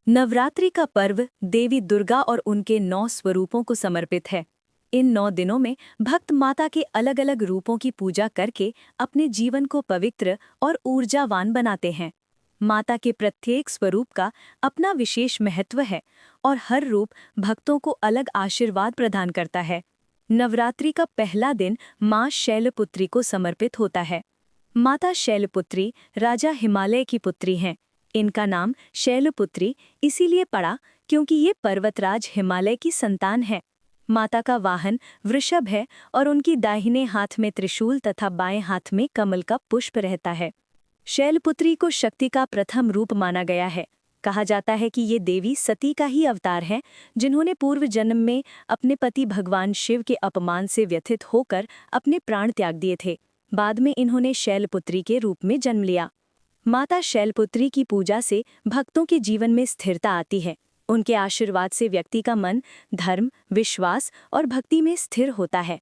नवरात्रि का पर्व देवी दुर्गा और उनके 9 स्वरूपों को समर्पित है। इन 9 दिनों में भक्त माता के अलग अलग रूपों की पूजा करके अपने जीवन को पवित्र और ऊर्जावान बनाते हैं। माता के प्रत्येक स्वरूप का अपना विशेष महत्व है और हर रूप भक्तों को अलग आशीर्वाद प्रदान करता है। नवरात्रि का पहला दिन माँ शैलपुत्री को समर्पित होता है। माता शैलपुत्री राजा हिमालय की पुत्री हैं। इनका नाम शैलपुत्री इसीलिए पड़ा क्योंकि ये पर्वतराज हिमालय की संतान है। माता का वाहन वृषभ है और उनकी दाहिने हाथ में त्रिशूल तथा बाएं हाथ में कमल का पुष्प रहता है। शैलपुत्री को शक्ति का प्रथम रूप माना गया है। कहा जाता है कि ये देवी सती का ही अवतार है, जिन्होंने पूर्व जन्म में अपने पति भगवान शिव के अपमान से व्यथित होकर अपने प्राण त्याग दिए थे। बाद में इन्होंने शैलपुत्री के रूप में जन्म लिया। माता शैलपुत्री की पूजा से भक्तों के जीवन में स्थिरता आती है। उनके आशीर्वाद से व्यक्ति का मन धर्म, विश्वास और भक्ति में स्थिर होता है।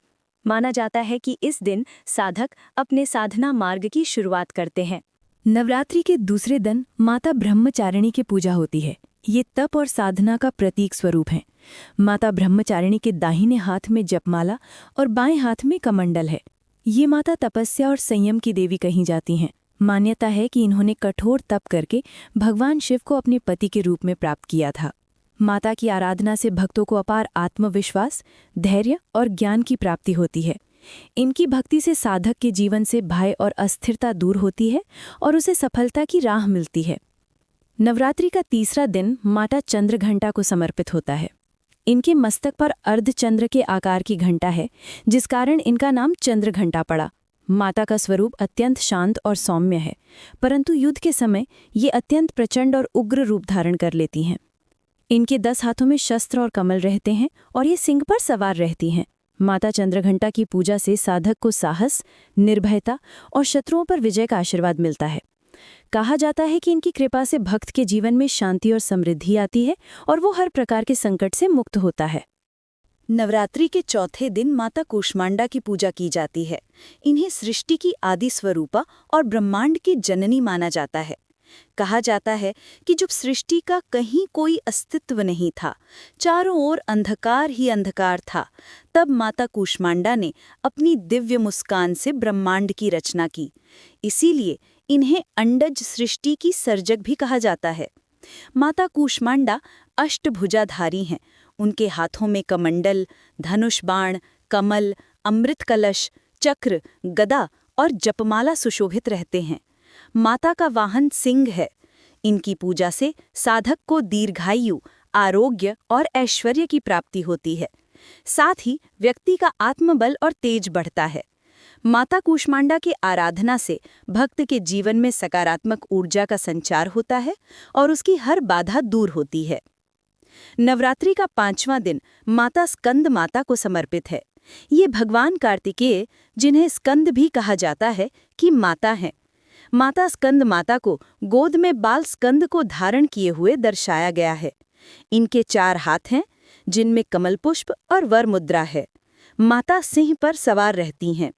माना जाता है कि इस दिन साधक अपने साधना मार्ग की शुरुआत करते हैं। नवरात्रि के दूसरे दिन माता ब्रह्मचारिणी की पूजा होती है। ये तप और साधना का प्रतीक स्वरूप है। माता ब्रह्मचारिणी के दाहिने हाथ में जपमाला और बाएं हाथ में कमंडल है। ये माता तपस्या और संयम की देवी कही जाती हैं। मान्यता है कि इन्होंने कठोर तप करके भगवान शिव को अपने पति के रूप में प्राप्त किया था। माता की आराधना से भक्तों को अपार आत्मविश्वास, धैर्य और ज्ञान की प्राप्ति होती है। इनकी भक्ति से साधक के जीवन से भय और अस्थिरता दूर होती है और उसे सफलता की राह मिलती है। नवरात्रि का तीसरा दिन माता चंद्रघंटा को समर्पित होता है। इनके मस्तक पर अर्धचंद्र के आकार की घंटा है, जिस कारण इनका नाम चंद्रघंटा पड़ा। माता का स्वरूप अत्यंत शांत और सौम्य है, परंतु युद्ध के समय ये अत्यंत प्रचंड और उग्र रूप धारण कर लेती हैं। इनके 10 हाथों में शस्त्र और कमल रहते हैं और ये सिंह पर सवार रहती हैं। माता चंद्रघंटा की पूजा से साधक को साहस, निर्भयता और शत्रुओं पर विजय का आशीर्वाद मिलता है। कहा जाता है कि इनकी कृपा से भक्त के जीवन में शांति और समृद्धि आती है और वो हर प्रकार के संकट से मुक्त होता है। नवरात्रि के चौथे दिन माता कूष्मांडा की पूजा की जाती है। इन्हें सृष्टि की आदि स्वरूपा और ब्रह्मांड की जननी माना जाता है। कहा जाता है कि जब सृष्टि का कहीं कोई अस्तित्व नहीं था, चारों ओर अंधकार ही अंधकार था, तब माता कूष्मांडा ने अपनी दिव्य मुस्कान से ब्रह्मांड की रचना की। इसीलिए इन्हें अंडज सृष्टि की सर्जक भी कहा जाता है। माता कूष्मांडा अष्टभुजाधारी हैं। उनके हाथों में कमंडल, धनुष बाण, कमल, अमृत कलश, चक्र, गदा और जपमाला सुशोभित रहते हैं। माता का वाहन सिंह है। इनकी पूजा से साधक को दीर्घायु, आरोग्य और ऐश्वर्य की प्राप्ति होती है। साथ ही व्यक्ति का आत्मबल और तेज बढ़ता है। माता कूष्मांडा की आराधना से भक्त के जीवन में सकारात्मक ऊर्जा का संचार होता है और उसकी हर बाधा दूर होती है। नवरात्रि का 5वां दिन माता स्कंद माता को समर्पित है। ये भगवान कार्तिकेय, जिन्हें स्कंद भी कहा जाता है, की माता हैं। माता स्कंद माता को गोद में बाल स्कंद को धारण किए हुए दर्शाया गया है। इनके 4 हाथ हैं, जिनमें कमल पुष्प और वर मुद्रा है। माता सिंह पर सवार रहती हैं।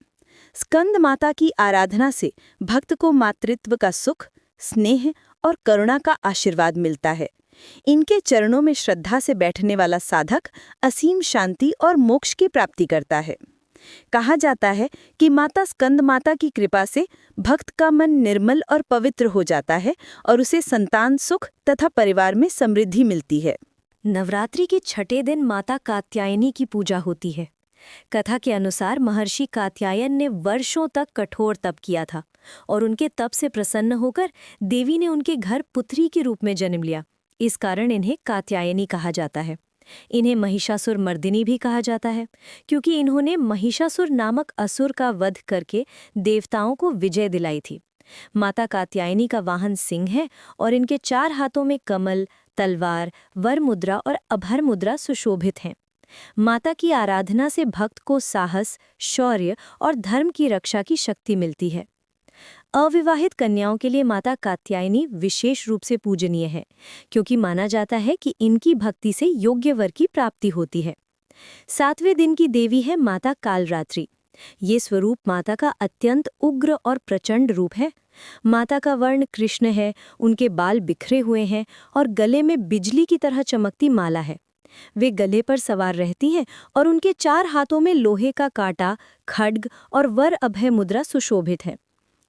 स्कंद माता की आराधना से भक्त को मातृत्व का सुख, स्नेह और करुणा का आशीर्वाद मिलता है। इनके चरणों में श्रद्धा से बैठने वाला साधक असीम शांति और मोक्ष की प्राप्ति करता है। कहा जाता है कि माता स्कंद माता की कृपा से भक्त का मन निर्मल और पवित्र हो जाता है और उसे संतान सुख तथा परिवार में समृद्धि मिलती है। नवरात्रि के छठे दिन माता कात्यायनी की पूजा होती है। कथा के अनुसार महर्षि कात्यायन ने वर्षों तक कठोर तप किया था और उनके तप से प्रसन्न होकर देवी ने उनके घर पुत्री के रूप में जन्म लिया। इस कारण इन्हें कात्यायनी कहा जाता है। इन्हें महिषासुर मर्दिनी भी कहा जाता है, क्योंकि इन्होंने महिषासुर नामक असुर का वध करके देवताओं को विजय दिलाई थी। माता कात्यायनी का वाहन सिंह है और इनके 4 हाथों में कमल, तलवार, वर मुद्रा और अभर मुद्रा सुशोभित हैं। माता की आराधना से भक्त को साहस, शौर्य और धर्म की रक्षा की शक्ति मिलती है। अविवाहित कन्याओं के लिए माता कात्यायनी विशेष रूप से पूजनीय है, क्योंकि माना जाता है कि इनकी भक्ति से योग्य वर की प्राप्ति होती है। 7वें दिन की देवी है माता कालरात्रि। ये स्वरूप माता का अत्यंत उग्र और प्रचंड रूप है। माता का वर्ण कृष्ण है, उनके बाल बिखरे हुए हैं और गले में बिजली की तरह चमकती माला है। वे गले पर सवार रहती हैं और उनके 4 हाथों में लोहे का कांटा, खड्ग और वर अभय मुद्रा सुशोभित है।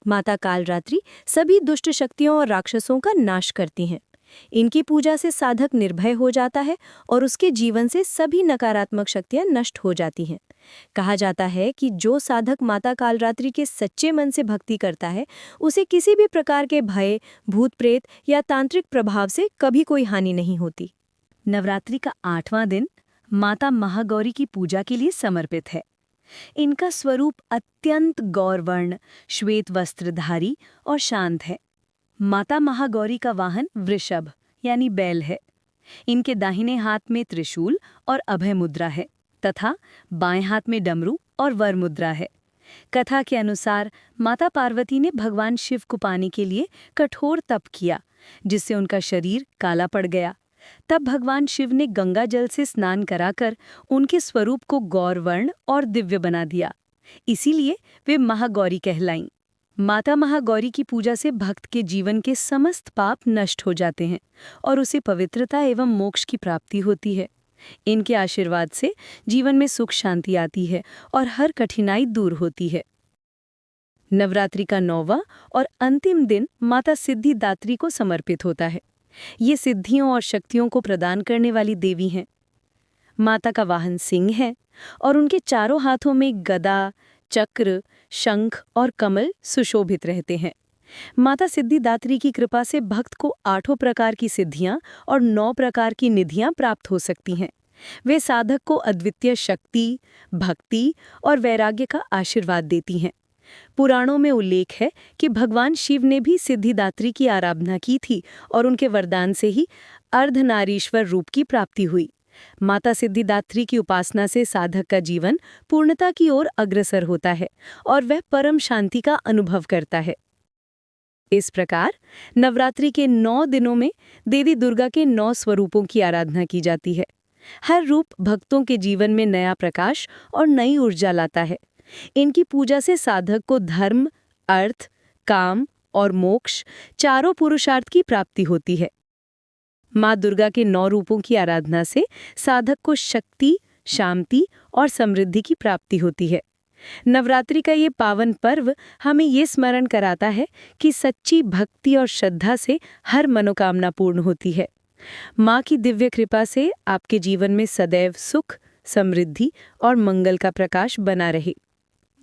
माता कालरात्रि सभी दुष्ट शक्तियों और राक्षसों का नाश करती हैं। इनकी पूजा से साधक निर्भय हो जाता है और उसके जीवन से सभी नकारात्मक शक्तियां नष्ट हो जाती हैं। कहा जाता है कि जो साधक माता कालरात्रि के सच्चे मन से भक्ति करता है, उसे किसी भी प्रकार के भय, भूत प्रेत या तांत्रिक प्रभाव से कभी कोई हानि नहीं होती। नवरात्रि का 8वां दिन माता महागौरी की पूजा के लिए समर्पित है। इनका स्वरूप अत्यंत गौरवर्ण, श्वेत वस्त्रधारी और शांत है। माता महागौरी का वाहन वृषभ यानी बैल है। इनके दाहिने हाथ में त्रिशूल और अभय मुद्रा है तथा बाएं हाथ में डमरू और वर मुद्रा है। कथा के अनुसार माता पार्वती ने भगवान शिव को पाने के लिए कठोर तप किया, जिससे उनका शरीर काला पड़ गया। तब भगवान शिव ने गंगा जल से स्नान कराकर उनके स्वरूप को गौरवर्ण और दिव्य बना दिया। इसीलिए वे महागौरी कहलाईं। माता महागौरी की पूजा से भक्त के जीवन के समस्त पाप नष्ट हो जाते हैं और उसे पवित्रता एवं मोक्ष की प्राप्ति होती है। इनके आशीर्वाद से जीवन में सुख शांति आती है और हर कठिनाई दूर होती है। नवरात्रि का 9वां और अंतिम दिन माता सिद्धिदात्री को समर्पित होता है। ये सिद्धियों और शक्तियों को प्रदान करने वाली देवी हैं। माता का वाहन सिंह है और उनके चारों हाथों में गदा, चक्र, शंख और कमल सुशोभित रहते हैं। माता सिद्धिदात्री की कृपा से भक्त को 8 प्रकार की सिद्धियां और 9 प्रकार की निधियां प्राप्त हो सकती हैं। वे साधक को अद्वितीय शक्ति, भक्ति और वैराग्य का आशीर्वाद देती हैं। पुराणों में उल्लेख है कि भगवान शिव ने भी सिद्धिदात्री की आराधना की थी और उनके वरदान से ही अर्धनारीश्वर रूप की प्राप्ति हुई। माता सिद्धिदात्री की उपासना से साधक का जीवन पूर्णता की ओर अग्रसर होता है और वह परम शांति का अनुभव करता है। इस प्रकार नवरात्रि के 9 दिनों में देवी दुर्गा के 9 स्वरूपों की आराधना की जाती है। हर रूप भक्तों के जीवन में नया प्रकाश और नई ऊर्जा लाता है। इनकी पूजा से साधक को धर्म, अर्थ, काम और मोक्ष चारों पुरुषार्थ की प्राप्ति होती है। माँ दुर्गा के 9 रूपों की आराधना से साधक को शक्ति, शांति और समृद्धि की प्राप्ति होती है। नवरात्रि का ये पावन पर्व हमें ये स्मरण कराता है कि सच्ची भक्ति और श्रद्धा से हर मनोकामना पूर्ण होती है। माँ की दिव्य कृपा से आपके जीवन में सदैव सुख, समृद्धि और मंगल का प्रकाश बना रहे।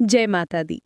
जय माता दी।